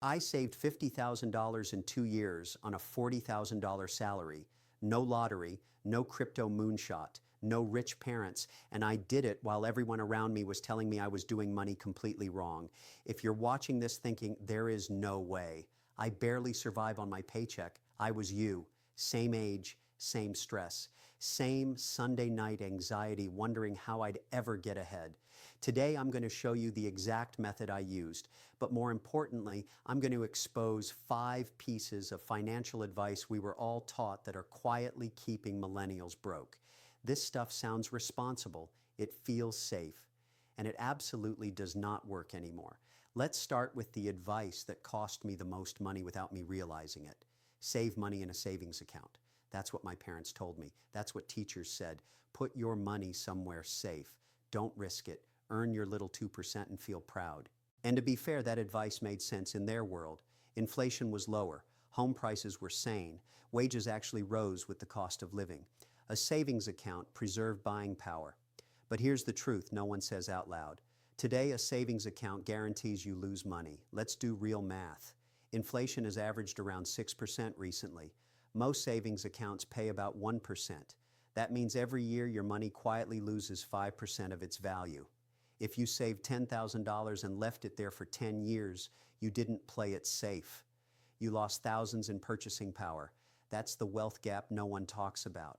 I saved $50,000 in 2 years on a $40,000 salary. No lottery, no crypto moonshot, no rich parents, and I did it while everyone around me was telling me I was doing money completely wrong. If you're watching this thinking, there is no way, I barely survive on my paycheck, I was you. Same age, same stress, same Sunday night anxiety, wondering how I'd ever get ahead. Today, I'm going to show you the exact method I used, but more importantly, I'm going to expose 5 pieces of financial advice we were all taught that are quietly keeping millennials broke. This stuff sounds responsible, it feels safe, and it absolutely does not work anymore. Let's start with the advice that cost me the most money without me realizing it. Save money in a savings account. That's what my parents told me. That's what teachers said. Put your money somewhere safe. Don't risk it. Earn your little 2% and feel proud. And to be fair, that advice made sense in their world. Inflation was lower. Home prices were sane. Wages actually rose with the cost of living. A savings account preserved buying power. But here's the truth no one says out loud. Today, a savings account guarantees you lose money. Let's do real math. Inflation has averaged around 6% recently. Most savings accounts pay about 1%. That means every year your money quietly loses 5% of its value. If you saved $10,000 and left it there for 10 years, you didn't play it safe. You lost thousands in purchasing power. That's the wealth gap no one talks about.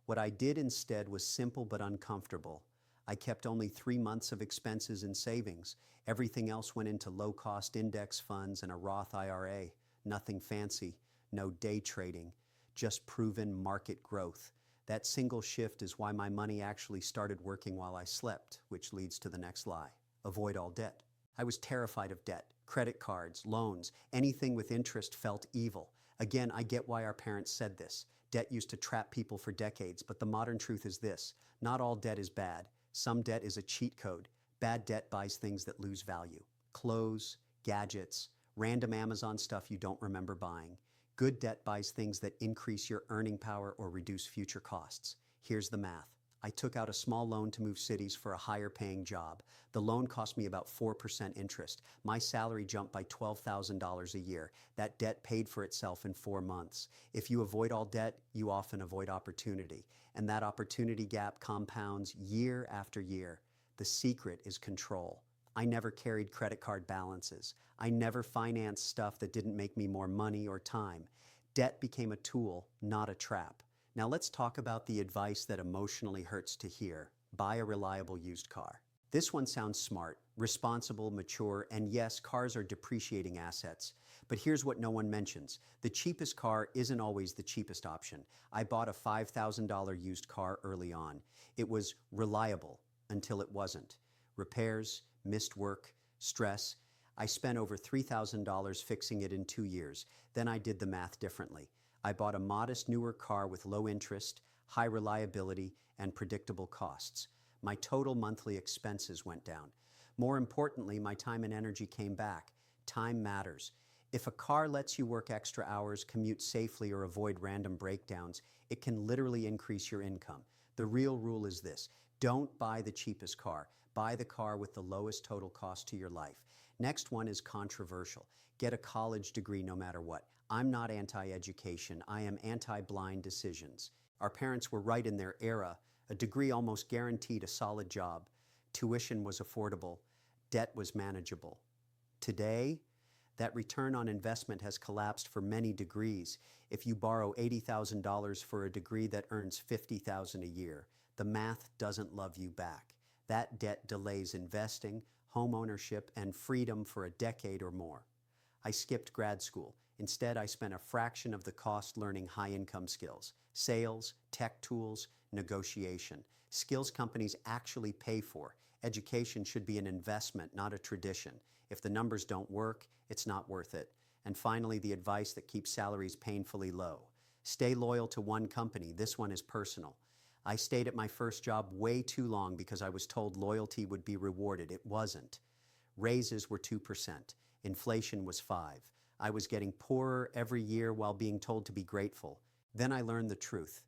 What I did instead was simple but uncomfortable. I kept only 3 months of expenses in savings. Everything else went into low-cost index funds and a Roth IRA. Nothing fancy. No day trading, just proven market growth. That single shift is why my money actually started working while I slept, which leads to the next lie. Avoid all debt. I was terrified of debt. Credit cards, loans, anything with interest felt evil. Again, I get why our parents said this. Debt used to trap people for decades, but the modern truth is this. Not all debt is bad. Some debt is a cheat code. Bad debt buys things that lose value. Clothes, gadgets, random Amazon stuff you don't remember buying. Good debt buys things that increase your earning power or reduce future costs. Here's the math. I took out a small loan to move cities for a higher paying job. The loan cost me about 4% interest. My salary jumped by $12,000 a year. That debt paid for itself in 4 months. If you avoid all debt, you often avoid opportunity. And that opportunity gap compounds year after year. The secret is control. I never carried credit card balances. I never financed stuff that didn't make me more money or time. Debt became a tool, not a trap. Now let's talk about the advice that emotionally hurts to hear. Buy a reliable used car. This one sounds smart, responsible, mature, and yes, cars are depreciating assets. But here's what no one mentions. The cheapest car isn't always the cheapest option. I bought a $5,000 used car early on. It was reliable until it wasn't. Repairs, missed work, stress. I spent over $3,000 fixing it in 2 years. Then I did the math differently. I bought a modest newer car with low interest, high reliability, and predictable costs. My total monthly expenses went down. More importantly, my time and energy came back. Time matters. If a car lets you work extra hours, commute safely, or avoid random breakdowns, it can literally increase your income. The real rule is this. Don't buy the cheapest car. Buy the car with the lowest total cost to your life. Next one is controversial. Get a college degree no matter what. I'm not anti-education. I am anti-blind decisions. Our parents were right in their era. A degree almost guaranteed a solid job. Tuition was affordable. Debt was manageable. Today, that return on investment has collapsed for many degrees. If you borrow $80,000 for a degree that earns $50,000 a year, the math doesn't love you back. That debt delays investing, home ownership, and freedom for a decade or more. I skipped grad school. Instead, I spent a fraction of the cost learning high-income skills, sales, tech tools, negotiation, skills companies actually pay for. Education should be an investment, not a tradition. If the numbers don't work, it's not worth it. And finally, the advice that keeps salaries painfully low. Stay loyal to one company. This one is personal. I stayed at my first job way too long because I was told loyalty would be rewarded. It wasn't. Raises were 2%. Inflation was 5%. I was getting poorer every year while being told to be grateful. Then I learned the truth.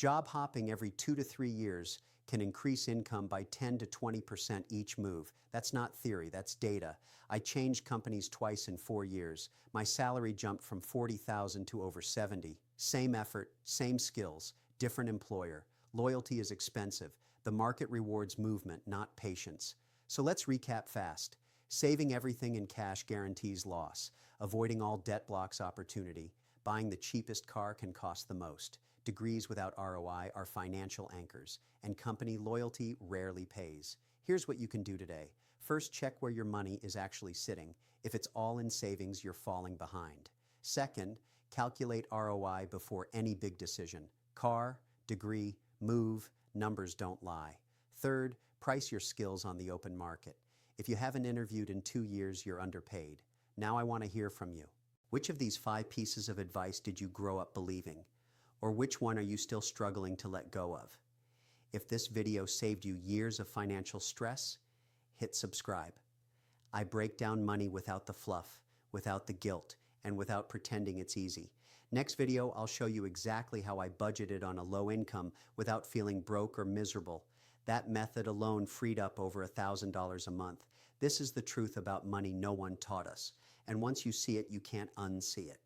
Job hopping every 2 to 3 years can increase income by 10 to 20% each move. That's not theory, that's data. I changed companies twice in 4 years. My salary jumped from 40,000 to over 70. Same effort, same skills, different employer. Loyalty is expensive. The market rewards movement, not patience. So let's recap fast. Saving everything in cash guarantees loss. Avoiding all debt blocks opportunity. Buying the cheapest car can cost the most. Degrees without ROI are financial anchors, and company loyalty rarely pays. Here's what you can do today. First, check where your money is actually sitting. If it's all in savings, you're falling behind. Second, calculate ROI before any big decision. Car, degree, move, numbers don't lie. Third, price your skills on the open market. If you haven't interviewed in 2 years, you're underpaid. Now I want to hear from you. Which of these 5 pieces of advice did you grow up believing? Or which one are you still struggling to let go of? If this video saved you years of financial stress, hit subscribe. I break down money without the fluff, without the guilt, and without pretending it's easy. Next video, I'll show you exactly how I budgeted on a low income without feeling broke or miserable. That method alone freed up over $1,000 a month. This is the truth about money no one taught us. And once you see it, you can't unsee it.